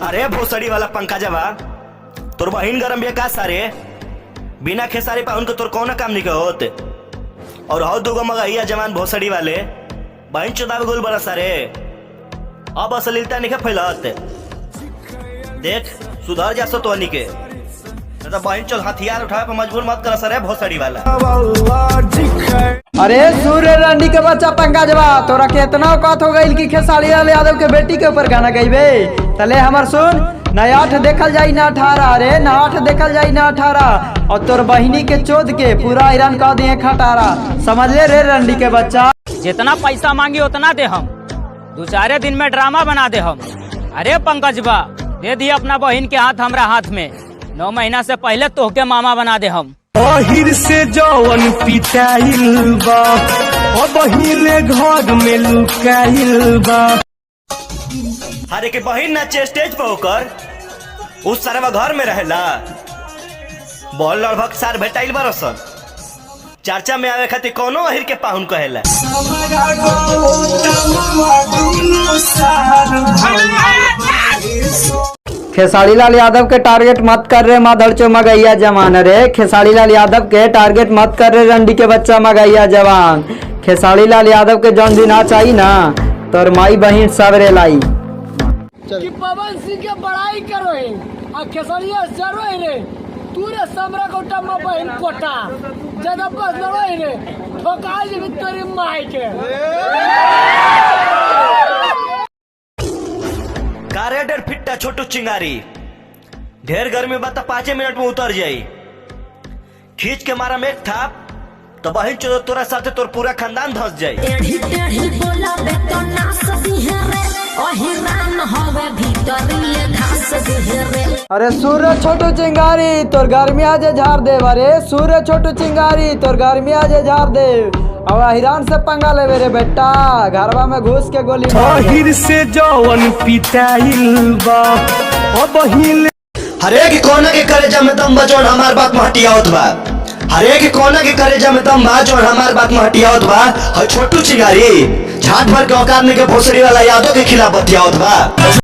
अरे भोसड़ी वाला पंखा जवा तोर बहिन गरम भी का सारे बिना खेसारी पाउन के तोर कौन काम नहीं होते। और हो दूगो मगहिया जवान भोसड़ी वाले बहन चुदावे गोल बड़ा सारे अब अश्लीलता नहीं फैलत। देख सुधर जा सो तो के तो बहन चल हथियार उठावे पर मजबूर मत कर सरे भोसड़ी वाला। अरे सूर्य रंडी के बच्चा पंकज बा तोरा के इतना औकात हो गई कि खेसारी लाल यादव के बेटी के ऊपर गाना गईबे। तले हमर सुन न 8 देखल जाई ना 18 अरे न 8 देखल जाई ना 18 और तोर बहिनी के चोद के पूरा ईरान कह दिए खटारा। समझ ले रे रंडी के बच्चा। जितना पैसा मांगी उतना दे हम 2-4 दिन में ड्रामा बना दे हम। अरे पंकज बा दे दिए अपना बहिन के हाथ हमरा हाथ में 9 महीना से पहले तोहके मामा बना दे हम। अहिर से जवन पिटाइल बा बहिले घर में लुकाइल बा। अरे के बहिन नाचे स्टेज पर होकर उस सारा घर में रहेला बॉल लगभग सार भेटाइल बरसन चर्चा में आवे खातिर कोनो अहिर के पाहुन कहेला। खेसारी लाल यादव के टारगेट मत कर रहे माधड़चो मगैया जवान। अरे खेसारी लाल यादव के टारगेट मत कर रहे रंडी के बच्चा मगैया जवान। खेसारी लाल यादव के जौन दिन आ चाहिए ना तोर माई बहिन सब रे लाई कि पवन सिंह के बड़ाई करो है और खेसारिया जरो है रे तू रे समरा कोटा में बहन कोटा ज्यादा बस न है रे ठोका जी तेरी माई के। कारेडर फिट्टा छोटू चिंगारी ढेर गर्मी बता 5 मिनट में उतर जाई खींच के मारा में एक थाप तो बहन चो तोरा साथे तोर पूरा खानदान धस जाई। टेढ़ी टेढ़ी बोला बेटा नास दिहे रे ओहिरान होवे भीतरिए घास दिहे रे। अरे सूर्य छोटू चिंगारी तोर गर्मी आज झाड़ दे। अरे सूर्य छोटू चिंगारी तोर गर्मी आज झाड़ दे। अब हिरान से पंगा लेवे रे बेटा घरवा में घुस के गोली अहिर से जवन पिटाइल बा बहिले हरेक कोना के करेजा में दम बचोन हमार बात महटियावत बा। हरेक कोना के करेजा में दम बा जोन हमार बात महटियावत बा। छोटू चिंगारी झाट भर के औकात में के भोसड़ी वाला यादों के खिलाफ बतियावत बा।